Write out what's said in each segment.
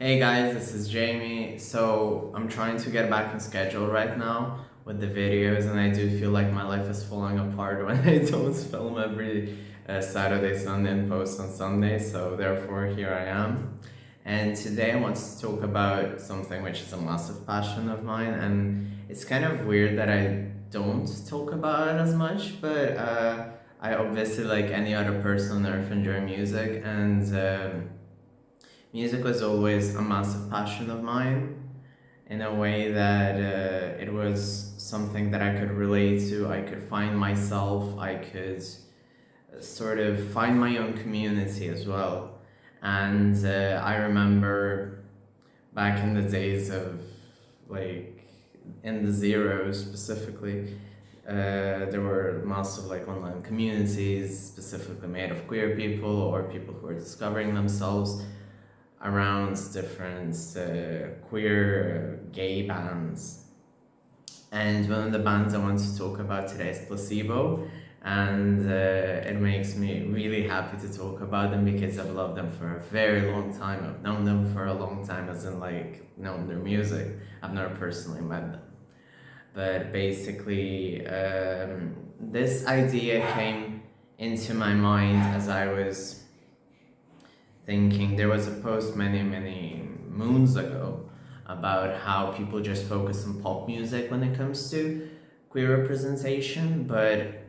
Hey guys, this is Jamie. So I'm trying to get back on schedule right now with the videos, and I do feel like my life is falling apart when I don't film every Saturday, Sunday, and post on Sunday. So therefore, here I am. And today I want to talk about something which is a massive passion of mine, and it's kind of weird that I don't talk about it as much, but I obviously, like any other person on earth, enjoy music, and music was always a massive passion of mine in a way that it was something that I could relate to. I could find myself, I could sort of find my own community as well. And I remember back in the days of, like, in the zeros specifically, there were massive like online communities specifically made of queer people or people who are discovering themselves around different queer gay bands. And one of the bands I want to talk about today is Placebo, and it makes me really happy to talk about them because I've loved them for a very long time. I've known them for a long time, as in like known their music. I've never personally met them, but basically, this idea came into my mind as I was thinking. There was a post many moons ago about how people just focus on pop music when it comes to queer representation, but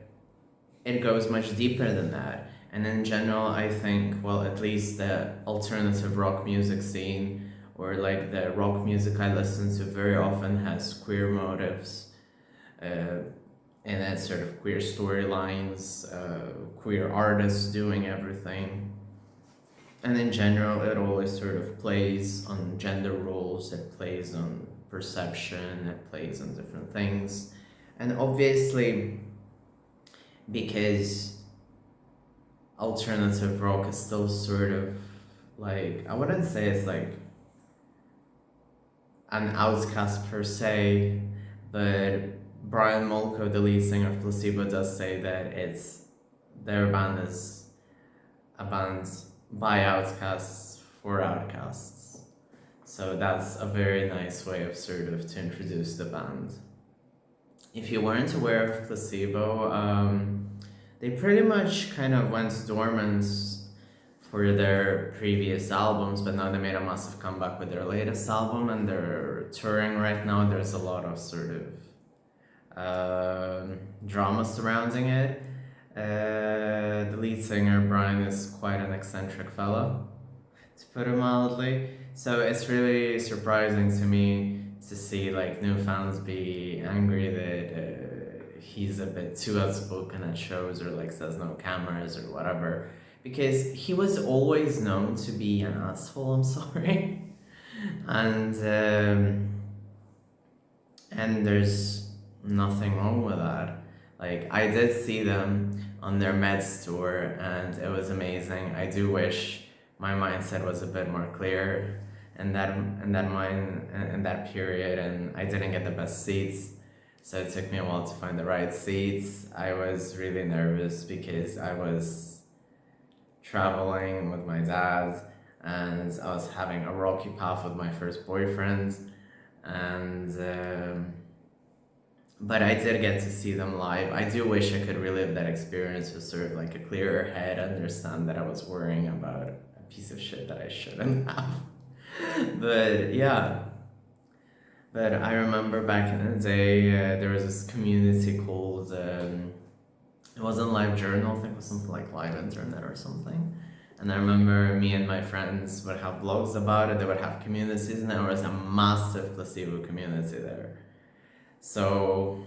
it goes much deeper than that. And in general, I think, well, at least the alternative rock music scene, or like the rock music I listen to, very often has queer motives uh, in it, sort of queer storylines, queer artists doing everything. And in general, it always sort of plays on gender roles, it plays on perception, it plays on different things. And obviously, because alternative rock is still sort of like, I wouldn't say it's like an outcast per se, but Brian Molko, the lead singer of Placebo, does say that their band is a band by outcasts for outcasts. So that's a very nice way of sort of to introduce the band. If you weren't aware of Placebo, they pretty much kind of went dormant for their previous albums, but now they made a massive comeback with their latest album, and they're touring right now. There's a lot of sort of drama surrounding it. The lead singer, Brian, is quite an eccentric fellow, to put it mildly. So it's really surprising to me to see like new fans be angry that he's a bit too outspoken at shows, or like says no cameras or whatever, because he was always known to be an asshole. I'm sorry, and there's nothing wrong with that. Like, I did see them on their Meds tour, and it was amazing. I do wish my mindset was a bit more clear in that period, and I didn't get the best seats. So it took me a while to find the right seats. I was really nervous because I was traveling with my dad, and I was having a rocky path with my first boyfriend, and but I did get to see them live. I do wish I could relive that experience with sort of like a clearer head, understand that I was worrying about a piece of shit that I shouldn't have. But yeah, but I remember back in the day, there was this community called, it wasn't Live Journal, I think it was something like Live Internet or something. And I remember me and my friends would have blogs about it, they would have communities, and there was a massive Placebo community there. So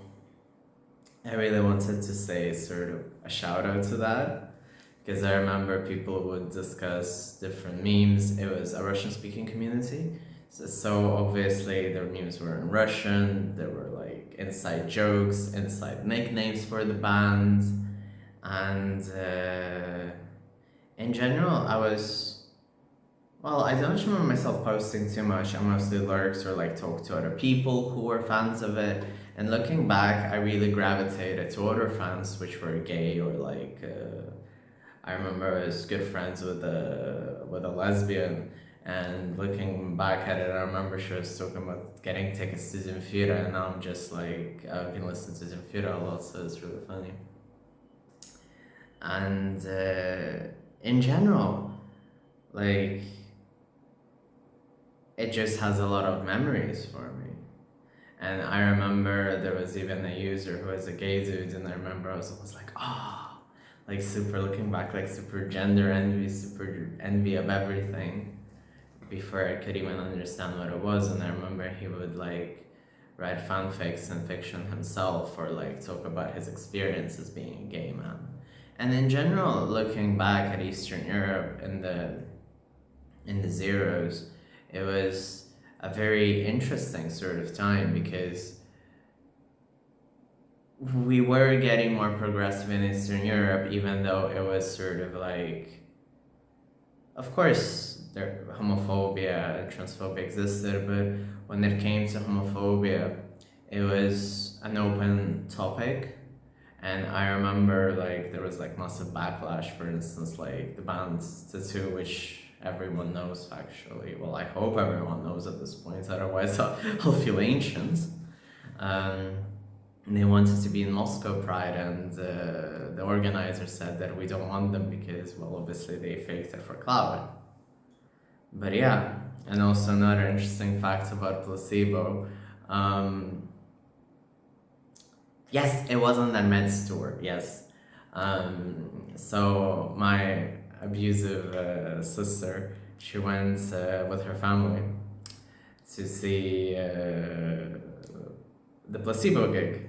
I really wanted to say sort of a shout out to that, because I remember people would discuss different memes. It was a Russian speaking community. So obviously their memes were in Russian, there were like inside jokes, inside nicknames for the band, and in general I don't remember myself posting too much. I mostly lurks or like talk to other people who were fans of it. And looking back, I really gravitated to other fans which were gay, or like I remember I was good friends with a lesbian, And looking back at it, I remember she was talking about getting tickets to Zemfira, and now I'm just like, I've been listening to Zemfira a lot, so it's really funny. And in general, like, it just has a lot of memories for me. And I remember there was even a user who was a gay dude, and I remember I was like, ah, like super looking back, like super gender envy, super envy of everything before I could even understand what it was. And I remember he would like write fanfics and fiction himself, or like talk about his experience as being a gay man. And in general, looking back at Eastern Europe in the zeros, it was a very interesting sort of time because we were getting more progressive in Eastern Europe, even though it was sort of like, of course, there homophobia and transphobia existed, but when it came to homophobia, it was an open topic. And I remember like there was like massive backlash, for instance, like the band Tattoo, which everyone knows factually. Well, I hope everyone knows at this point, otherwise I'll feel ancient. Um, they wanted to be in Moscow Pride, and the organizer said that we don't want them because, well, obviously they faked it for clout. But yeah, and also another interesting fact about Placebo. Um, yes, it was on that men's tour, yes. So my abusive sister, she went with her family to see the Placebo gig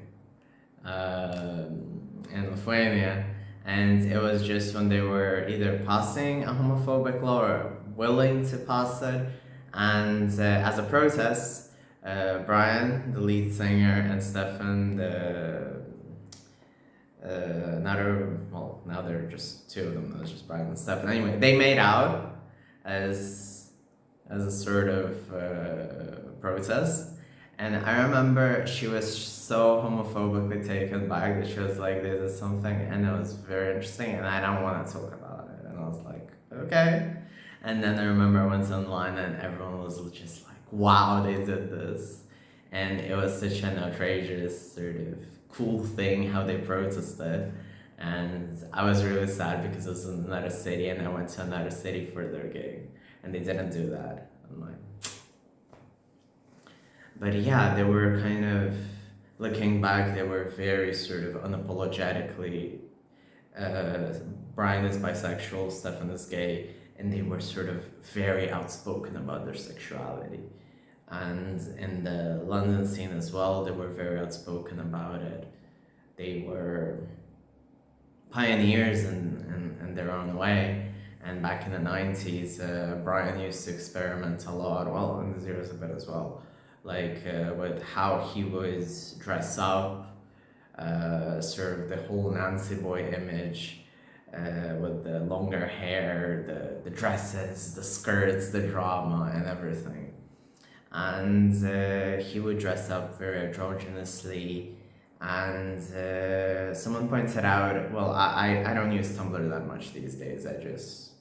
in Lithuania, and it was just when they were either passing a homophobic law or willing to pass it, and as a protest, Brian, the lead singer, and Stefan, the now there are just two of them. There's just Brian and Stefan. Anyway, they made out as a sort of protest. And I remember she was so homophobically taken back that she was like, this is something, and it was very interesting, and I don't want to talk about it. And I was like, okay. And then I remember I went online and everyone was just like, wow, they did this. And it was such an outrageous sort of cool thing how they protested. And I was really sad because it was in another city and I went to another city for their gig and they didn't do that. I'm like, but yeah, they were kind of, looking back, they were very sort of unapologetically, Brian is bisexual, Stefan is gay, and they were sort of very outspoken about their sexuality. And in the London scene as well, they were very outspoken about it. They were pioneers in their own way. And back in the 90s, Brian used to experiment a lot, well, in the zeros a bit as well, like with how he would dress up, sort of the whole Nancy boy image, with the longer hair, the dresses, the skirts, the drama, and everything. And he would dress up very androgynously. And someone pointed out, well, I don't use Tumblr that much these days. I just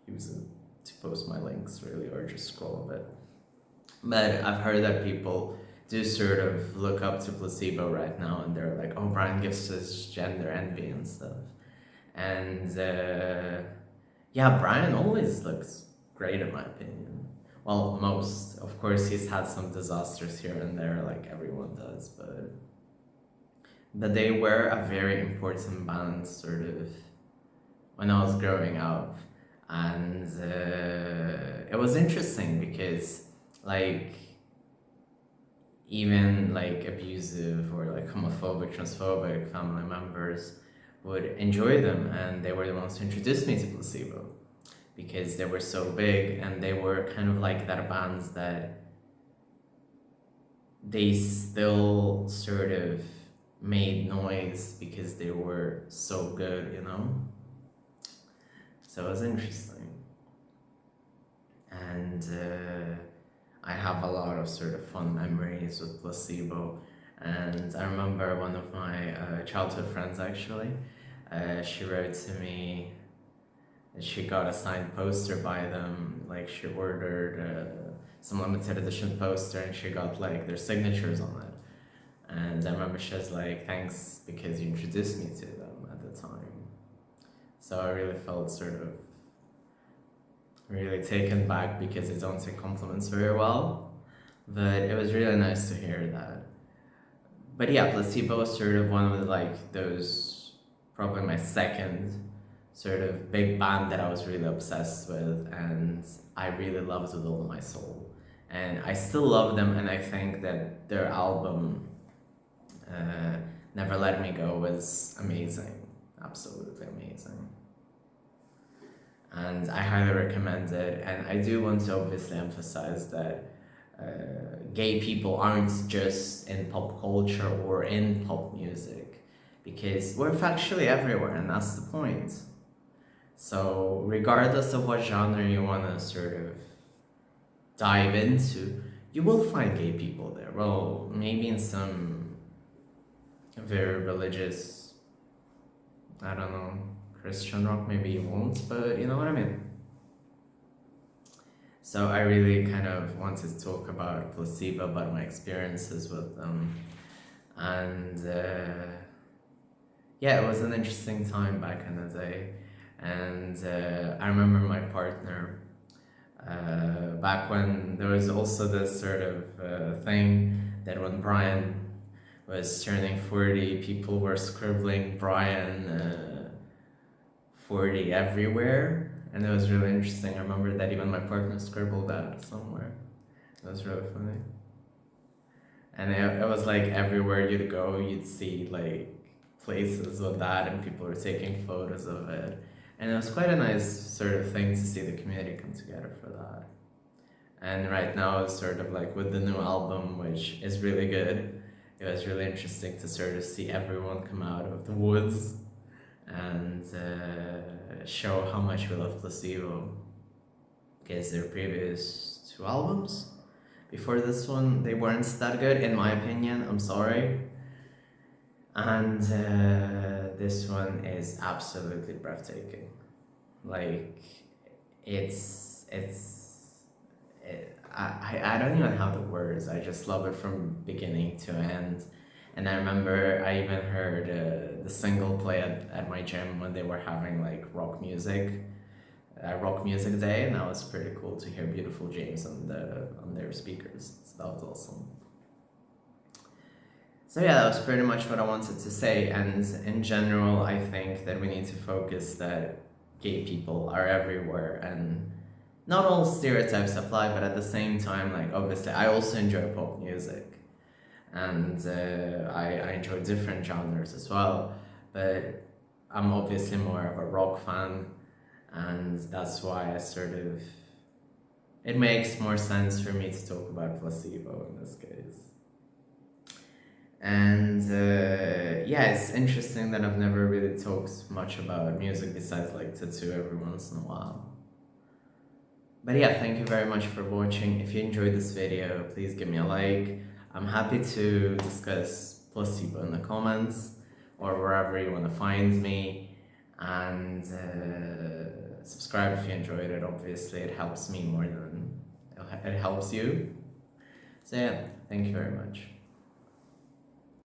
use it to post my links, really, or just scroll a bit. But I've heard that people do sort of look up to Placebo right now, and they're like, oh, Brian gives us gender envy and stuff. And yeah, Brian always looks great in my opinion. Well, most. Of course, he's had some disasters here and there, like everyone does, but they were a very important band, sort of, when I was growing up. And it was interesting because, like, even like abusive or like homophobic, transphobic family members would enjoy them, and they were the ones who introduced me to Placebo because they were so big and they were kind of like that bands that they still sort of made noise because they were so good, you know? So it was interesting. And I have a lot of sort of fun memories with Placebo. And I remember one of my childhood friends, actually, she wrote to me she got a signed poster by them. Like she ordered some limited edition poster, and she got like their signatures on it. And I remember she was like, "Thanks because you introduced me to them at the time." So I really felt sort of really taken back because I don't take compliments very well. But it was really nice to hear that. But yeah, Placebo was sort of one of the, like those, probably my second sort of big band that I was really obsessed with, and I really loved with all my soul. And I still love them, and I think that their album uh, Never Let Me Go was amazing, absolutely amazing. And I highly recommend it. And I do want to obviously emphasize that gay people aren't just in pop culture or in pop music, because we're factually everywhere, and that's the point. So, regardless of what genre you want to sort of dive into, you will find gay people there. Well, maybe in some very religious, I don't know, Christian rock, maybe you won't, but you know what I mean. So I really kind of wanted to talk about Placebo, about my experiences with them. And yeah, it was an interesting time back in the day. And I remember my partner, back when there was also this sort of thing that when Brian was turning 40, people were scribbling Brian 40 everywhere, and it was really interesting. I remember that even my partner scribbled that somewhere. It was really funny. And it was like everywhere you'd go, you'd see like places with that, and people were taking photos of it. And it was quite a nice sort of thing to see the community come together for that. And right now, it's sort of like with the new album, which is really good, it was really interesting to sort of see everyone come out of the woods and show how much we love Placebo. Because their previous two albums before this one, they weren't that good, in my opinion. I'm sorry. And this one is absolutely breathtaking. Like, I don't even have the words. I just love it from beginning to end. And I remember I even heard the single play at my gym when they were having like rock music day, and that was pretty cool to hear Beautiful James on their speakers. So that was awesome. So yeah, that was pretty much what I wanted to say. And in general, I think that we need to focus that gay people are everywhere, and not all stereotypes apply, but at the same time, like obviously, I also enjoy pop music, and I enjoy different genres as well. But I'm obviously more of a rock fan, and that's why I sort of, it makes more sense for me to talk about Placebo in this case. And yeah, it's interesting that I've never really talked much about music besides like Tattoo every once in a while. But yeah, thank you very much for watching. If you enjoyed this video, please give me a like. I'm happy to discuss Placebo in the comments or wherever you want to find me. And subscribe if you enjoyed it. Obviously, it helps me more than it helps you. So yeah, thank you very much.